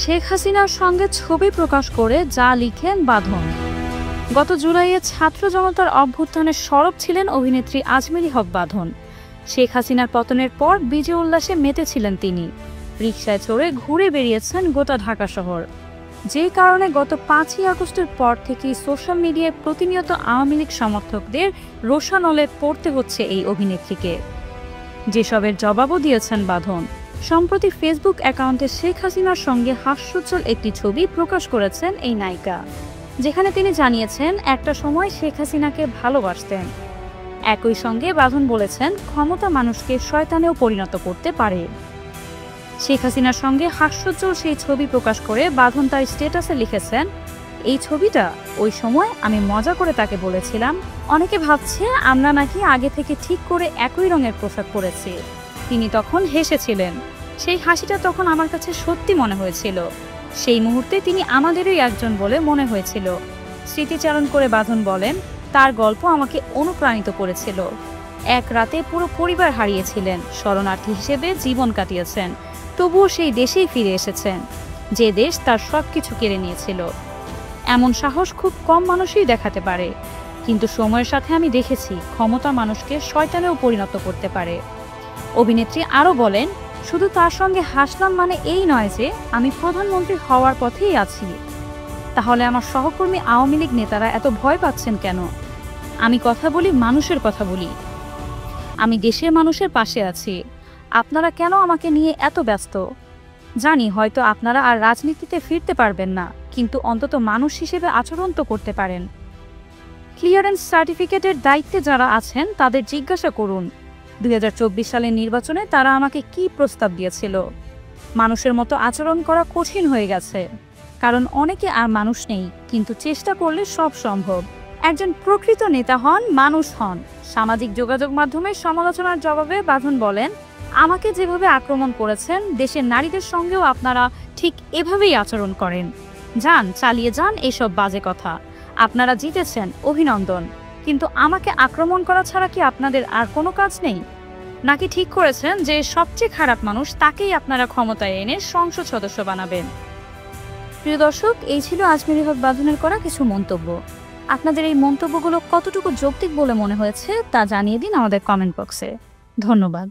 শেখ হাসিনার সঙ্গে ছবি প্রকাশ করে যা লিখেন বাঁধন। গত জুলাইয়ে ছাত্র জনতার অভ্যুত্থানে সরব ছিলেন অভিনেত্রী আজমেরী হক বাঁধন। শেখ হাসিনার পতনের পর বিজয় উল্লাসে মেতেছিলেন তিনি। রিকশায় চড়ে ঘুরে বেরিয়েছেন গোটা ঢাকা শহর। যে কারণে গত 5ই আগস্টের পর থেকেই সোশ্যাল মিডিয়ায় প্রতিনিয়ত আওয়ামী লীগ সমর্থকদের রোষানলে পড়তে হচ্ছে এই অভিনেত্রীকে। যেসবের জবাবও দিয়েছেন বাঁধন। সম্প্রতি ফেসবুক অ্যাকাউন্টে শেখ হাসিনার সঙ্গে হাস্যোজ্জ্বল একটি ছবি প্রকাশ করেছেন এই নায়িকা, যেখানে তিনি জানিয়েছেন একটা সময় শেখ হাসিনাকে ভালোবাসতেন। একই সঙ্গে বাঁধন বলেছেন ক্ষমতা মানুষকে শয়তানেও পরিণত করতে পারে। শেখ হাসিনার সঙ্গে হাস্যোজ্জ্বল সেই ছবি প্রকাশ করে বাঁধন তার স্ট্যাটাসে লিখেছেন, এই ছবিটা ওই সময় আমি মজা করে তাকে বলেছিলাম, অনেকে ভাবছে আমরা নাকি আগে থেকে ঠিক করে একই রঙের পোশাক পরেছি। তিনি তখন হেসেছিলেন। সেই হাসিটা তখন আমার কাছে সত্যি মনে হয়েছিল। সেই মুহূর্তে তিনি আমাদেরই একজন বলে মনে হয়েছিল। স্মৃতিচারণ করে বাঁধন বলেন, তার গল্প আমাকে অনুপ্রাণিত করেছিল। এক রাতে পুরো পরিবার হারিয়েছিলেন, শরণার্থী হিসেবে জীবন কাটিয়েছেন, তবুও সেই দেশেই ফিরে এসেছেন যে দেশ তার সবকিছু কেড়ে নিয়েছিল। এমন সাহস খুব কম মানুষই দেখাতে পারে, কিন্তু সময়ের সাথে আমি দেখেছি ক্ষমতা মানুষকে শয়তানেও পরিণত করতে পারে। অভিনেত্রী আরও বলেন, শুধু তার সঙ্গে হাসলাম মানে এই নয় যে আমি প্রধানমন্ত্রী হওয়ার পথেই আছি। তাহলে আমার সহকর্মী আওয়ামী লীগ নেতারা এত ভয় পাচ্ছেন কেন? আমি কথা বলি, মানুষের কথা বলি। আমি দেশের মানুষের পাশে আছি। আপনারা কেন আমাকে নিয়ে এত ব্যস্ত? জানি হয়তো আপনারা আর রাজনীতিতে ফিরতে পারবেন না, কিন্তু অন্তত মানুষ হিসেবে আচরণ তো করতে পারেন। ক্লিয়ারেন্স সার্টিফিকেটের দায়িত্বে যারা আছেন তাদের জিজ্ঞাসা করুন 2024 সালের নির্বাচনে তারা আমাকে কি প্রস্তাব দিয়েছিল। মানুষের মতো আচরণ করা কঠিন হয়ে গেছে, কারণ অনেকে আর মানুষ নেই, কিন্তু চেষ্টা করলে সব সম্ভব। একজন প্রকৃত নেতা হন, মানুষ হন। সামাজিক যোগাযোগ মাধ্যমে সমালোচনার জবাবে বাঁধন বলেন, আমাকে যেভাবে আক্রমণ করেছেন দেশের নারীদের সঙ্গেও আপনারা ঠিক এভাবেই আচরণ করেন। যান, চালিয়ে যান এসব বাজে কথা। আপনারা জিতেছেন, অভিনন্দন। কিন্তু আমাকে আক্রমণ করা ছাড়া কি আপনাদের আর কোনো কাজ নেই? নাকি ঠিক করেছেন যে সবচেয়ে খারাপ মানুষ তাকেই আপনারা ক্ষমতায় এনে সংসদ সদস্য বানাবেন? প্রিয় দর্শক, এই ছিল আজমেরী হক বাঁধনের করা কিছু মন্তব্য। আপনাদের এই মন্তব্যগুলো কতটুকু যৌক্তিক বলে মনে হয়েছে তা জানিয়ে দিন আমাদের কমেন্ট বক্সে। ধন্যবাদ।